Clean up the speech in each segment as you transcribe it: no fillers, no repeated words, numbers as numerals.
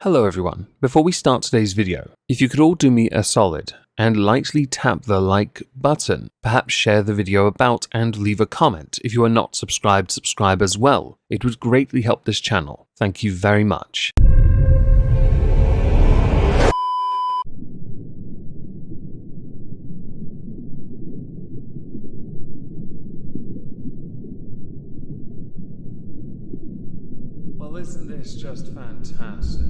Hello everyone. Before we start today's video, if you could all do me a solid and lightly tap the like button, perhaps share the video about and leave a comment. If you are not subscribed, subscribe as well. It would greatly help this channel. Thank you very much. Well, isn't this just fantastic?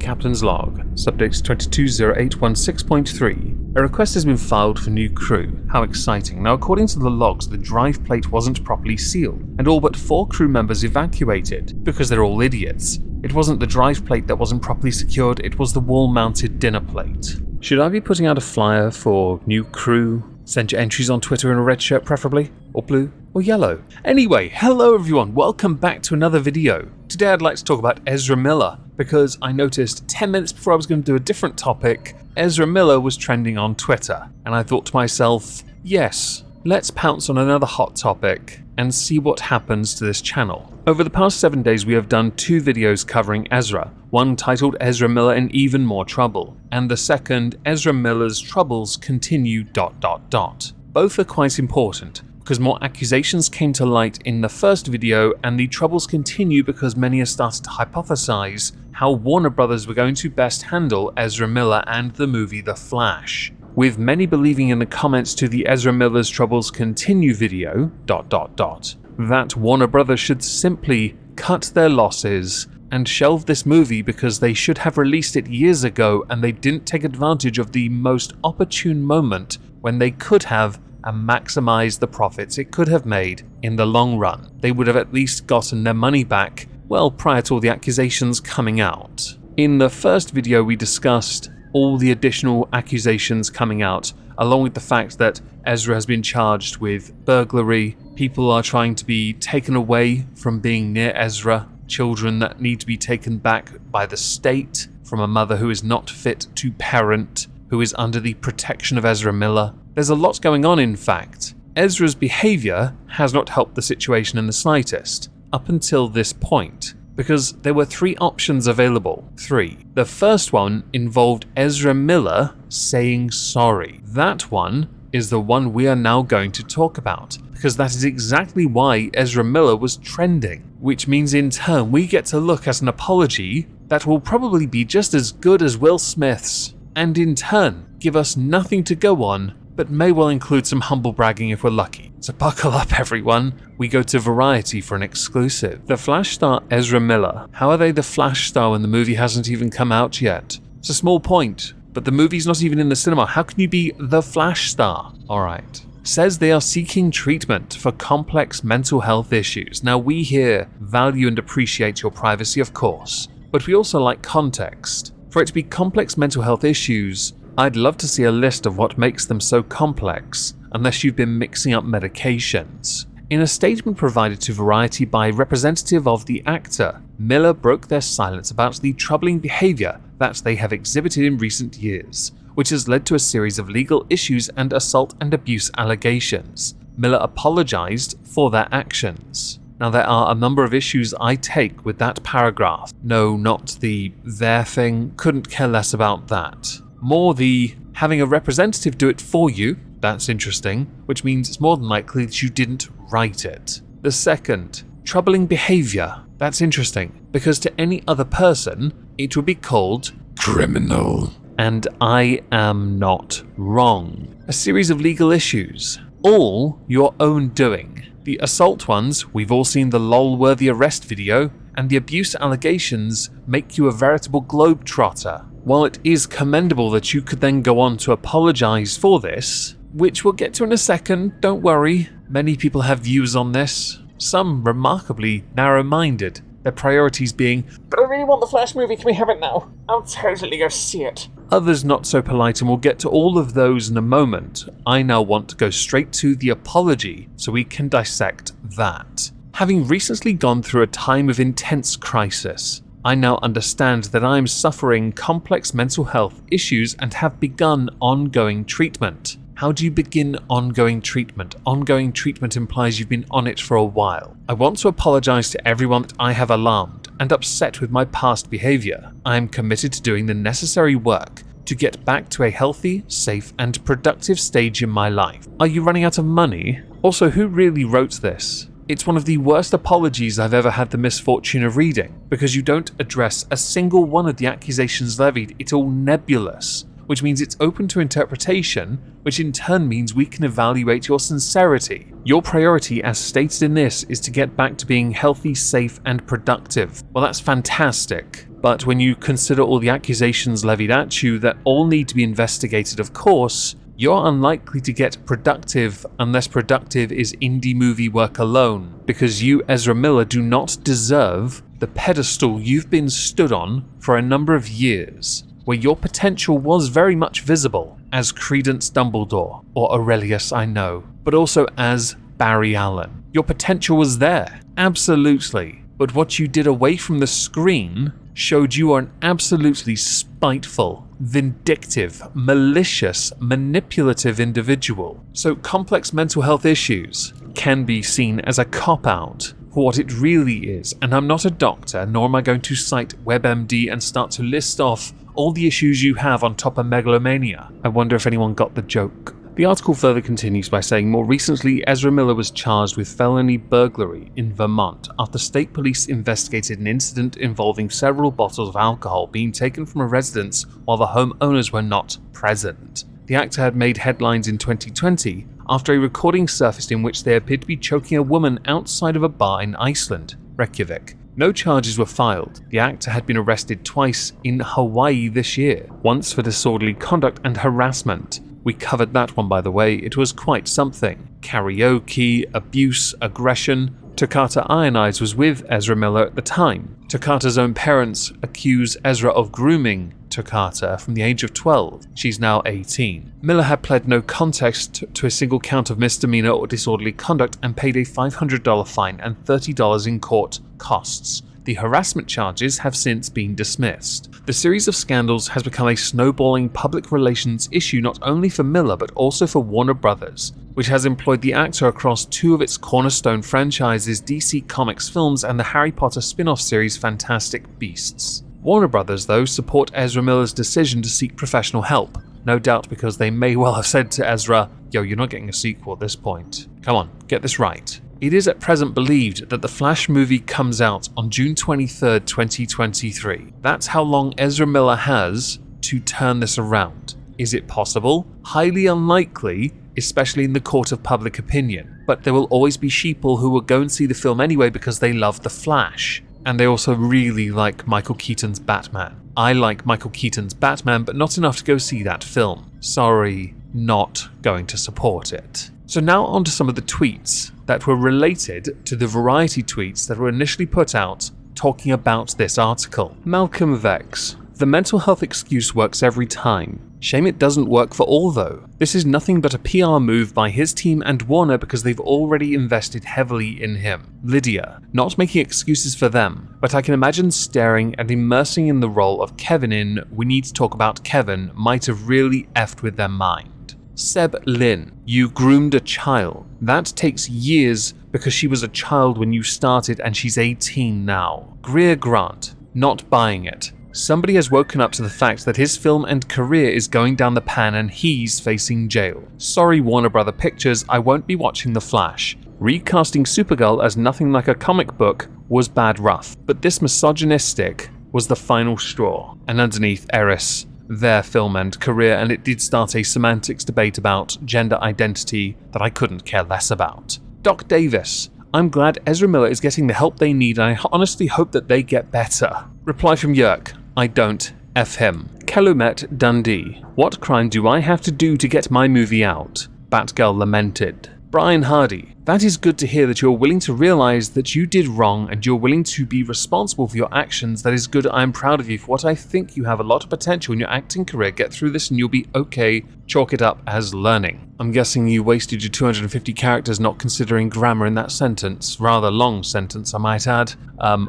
Captain's log, subject 220816.3. A request has been filed for new crew. How exciting. Now, according to the logs, the drive plate wasn't properly sealed, and all but 4 crew members evacuated, because they're all idiots. It wasn't the drive plate that wasn't properly secured, it was the wall-mounted dinner plate. Should I be putting out a flyer for new crew? Send your entries on Twitter in a red shirt preferably, or blue, or yellow. Anyway, hello everyone, welcome back to another video. Today I'd like to talk about Ezra Miller, because I noticed 10 minutes before I was going to do a different topic, Ezra Miller was trending on Twitter, and I thought to myself, yes, let's pounce on another hot topic and see what happens to this channel. Over the past 7 days we have done 2 videos covering Ezra, one titled Ezra Miller in Even More Trouble, and the second Ezra Miller's Troubles Continue ... Both are quite important, because more accusations came to light in the first video and the troubles continue because many have started to hypothesize how Warner Brothers were going to best handle Ezra Miller and the movie The Flash, with many believing in the comments to the Ezra Miller's Troubles Continue video ... that Warner Brothers should simply cut their losses and shelve this movie because they should have released it years ago and they didn't take advantage of the most opportune moment when they could have and maximize the profits it could have made in the long run. They would have at least gotten their money back, well, prior to all the accusations coming out. In the first video we discussed all the additional accusations coming out, along with the fact that Ezra has been charged with burglary, people are trying to be taken away from being near Ezra, children that need to be taken back by the state from a mother who is not fit to parent, who is under the protection of Ezra Miller. There's a lot going on, in fact. Ezra's behavior has not helped the situation in the slightest, up until this point, because there were 3 options available. 3. The first one involved Ezra Miller saying sorry. That one is the one we are now going to talk about, because that is exactly why Ezra Miller was trending, which means in turn we get to look at an apology that will probably be just as good as Will Smith's, and in turn give us nothing to go on, but may well include some humble bragging if we're lucky. So buckle up everyone, we go to Variety for an exclusive. The Flash star Ezra Miller. How are they the Flash star when the movie hasn't even come out yet? It's a small point, but the movie's not even in the cinema. How can you be the Flash star? Alright. Says they are seeking treatment for complex mental health issues. Now we here value and appreciate your privacy, of course, but we also like context. For it to be complex mental health issues, I'd love to see a list of what makes them so complex, unless you've been mixing up medications. In a statement provided to Variety by a representative of the actor, Miller broke their silence about the troubling behavior that they have exhibited in recent years, which has led to a series of legal issues and assault and abuse allegations. Miller apologized for their actions. Now there are a number of issues I take with that paragraph. No, not the their thing, couldn't care less about that. More the having a representative do it for you, that's interesting, which means it's more than likely that you didn't write it. The second, troubling behavior, that's interesting, because to any other person, it would be called criminal. And I am not wrong. A series of legal issues, all your own doing. The assault ones, we've all seen the lol-worthy arrest video, and the abuse allegations make you a veritable globetrotter. While it is commendable that you could then go on to apologize for this, which we'll get to in a second, don't worry, many people have views on this, some remarkably narrow-minded, their priorities being, but I really want the Flash movie, can we have it now? I'll totally go see it. Others not so polite, and we'll get to all of those in a moment. I now want to go straight to the apology so we can dissect that. Having recently gone through a time of intense crisis, I now understand that I am suffering complex mental health issues and have begun ongoing treatment. How do you begin ongoing treatment? Ongoing treatment implies you've been on it for a while. I want to apologize to everyone that I have alarmed. and upset with my past behavior. I am committed to doing the necessary work to get back to a healthy, safe, and productive stage in my life. Are you running out of money? Also, who really wrote this? It's one of the worst apologies I've ever had the misfortune of reading, because you don't address a single one of the accusations levied. It's all nebulous, which means it's open to interpretation, which in turn means we can evaluate your sincerity. Your priority, as stated in this, is to get back to being healthy, safe, and productive. Well, that's fantastic. But when you consider all the accusations levied at you that all need to be investigated, of course, you're unlikely to get productive unless productive is indie movie work alone, because you, Ezra Miller, do not deserve the pedestal you've been stood on for a number of years, where your potential was very much visible as Credence Dumbledore, or Aurelius I know, but also as Barry Allen. Your potential was there, absolutely, but what you did away from the screen showed you are an absolutely spiteful, vindictive, malicious, manipulative individual. So complex mental health issues can be seen as a cop-out for what it really is, and I'm not a doctor, nor am I going to cite WebMD and start to list off all the issues you have on top of megalomania. I wonder if anyone got the joke. The article further continues by saying, more recently, Ezra Miller was charged with felony burglary in Vermont after state police investigated an incident involving several bottles of alcohol being taken from a residence while the homeowners were not present. The actor had made headlines in 2020 after a recording surfaced in which they appeared to be choking a woman outside of a bar in Iceland, Reykjavik. No charges were filed. The actor had been arrested twice in Hawaii this year, once for disorderly conduct and harassment. We covered that one, by the way. It was quite something. Karaoke, abuse, aggression. Toccata Ionize was with Ezra Miller at the time. Toccata's own parents accuse Ezra of grooming Toccata from the age of 12. She's now 18. Miller had pled no contest to a single count of misdemeanor or disorderly conduct and paid a $500 fine and $30 in court costs. The harassment charges have since been dismissed. The series of scandals has become a snowballing public relations issue not only for Miller but also for Warner Brothers, which has employed the actor across two of its cornerstone franchises, DC Comics films and the Harry Potter spin-off series Fantastic Beasts. Warner Brothers, though, support Ezra Miller's decision to seek professional help, no doubt because they may well have said to Ezra, yo, you're not getting a sequel at this point. Come on, get this right. It is at present believed that the Flash movie comes out on June 23, 2023. That's how long Ezra Miller has to turn this around. Is it possible? Highly unlikely, especially in the court of public opinion. But there will always be sheeple who will go and see the film anyway because they love the Flash. And they also really like Michael Keaton's Batman. I like Michael Keaton's Batman, but not enough to go see that film. Sorry, not going to support it. So now on to some of the tweets that were related to the variety tweets that were initially put out talking about this article. Malcolm Vex. The mental health excuse works every time. Shame it doesn't work for all though. This is nothing but a PR move by his team and Warner because they've already invested heavily in him. Lydia. Not making excuses for them, but I can imagine staring and immersing in the role of Kevin in We Need to Talk About Kevin might have really effed with their mind. Seb Lin. You groomed a child. That takes years because she was a child when you started and she's 18 now. Greer Grant. Not buying it. Somebody has woken up to the fact that his film and career is going down the pan and he's facing jail. Sorry Warner Brother Pictures, I won't be watching The Flash. Recasting Supergirl as nothing like a comic book was bad rough, but this misogynistic was the final straw. And underneath, Eris, their film and career, and it did start a semantics debate about gender identity that I couldn't care less about. Doc Davis. I'm glad Ezra Miller is getting the help they need and I honestly hope that they get better. Reply from Yerk. I don't. F him. Calumet Dundee. What crime do I have to do to get my movie out? Batgirl lamented. Brian Hardy. That is good to hear that you're willing to realize that you did wrong and you're willing to be responsible for your actions. That is good. I'm proud of you for what I think you have a lot of potential in your acting career. Get through this and you'll be okay. Chalk it up as learning. I'm guessing you wasted your 250 characters not considering grammar in that sentence. Rather long sentence, I might add.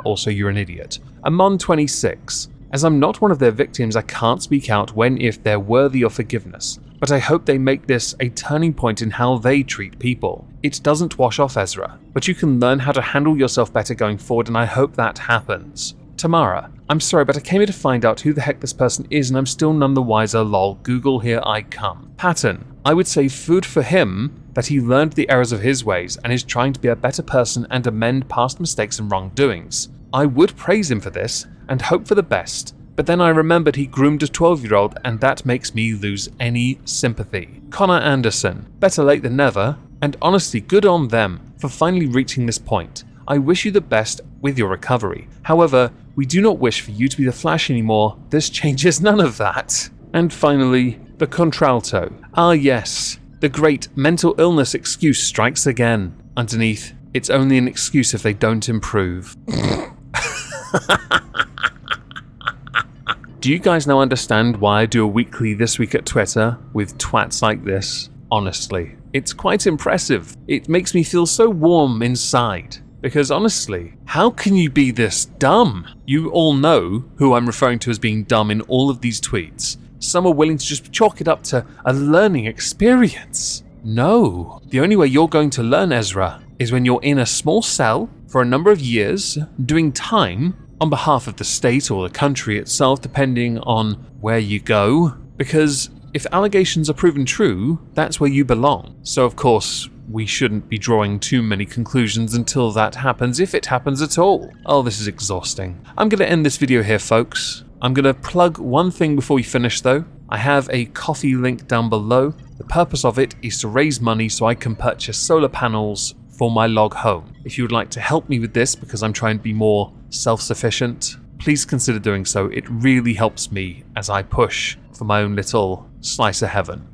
Also, you're an idiot. Amon 26. As I'm not one of their victims, I can't speak out when if they're worthy of forgiveness. But I hope they make this a turning point in how they treat people. It doesn't wash off Ezra, but you can learn how to handle yourself better going forward and I hope that happens. Tamara, I'm sorry, but I came here to find out who the heck this person is and I'm still none the wiser, lol. Google, here I come. Pattern, I would say food for him that he learned the errors of his ways and is trying to be a better person and amend past mistakes and wrongdoings. I would praise him for this and hope for the best, but then I remembered he groomed a 12-year-old and that makes me lose any sympathy. Connor Anderson, better late than never, and honestly good on them for finally reaching this point. I wish you the best with your recovery. However, we do not wish for you to be the Flash anymore. This changes none of that. And finally, the Contralto. Ah yes, the great mental illness excuse strikes again. Underneath, it's only an excuse if they don't improve. Do you guys now understand why I do a weekly This Week at Twitter with twats like this? Honestly, it's quite impressive. It makes me feel so warm inside. Because honestly, how can you be this dumb? You all know who I'm referring to as being dumb in all of these tweets. Some are willing to just chalk it up to a learning experience. No, the only way you're going to learn, Ezra, is when you're in a small cell for a number of years, doing time on behalf of the state or the country itself, depending on where you go. Because if allegations are proven true, that's where you belong. So of course, we shouldn't be drawing too many conclusions until that happens, if it happens at all. Oh, this is exhausting. I'm going to end this video here, folks. I'm going to plug one thing before we finish, though. I have a Ko-fi link down below. The purpose of it is to raise money so I can purchase solar panels for my log home. If you would like to help me with this, because I'm trying to be more self-sufficient, please consider doing so. It really helps me as I push for my own little slice of heaven.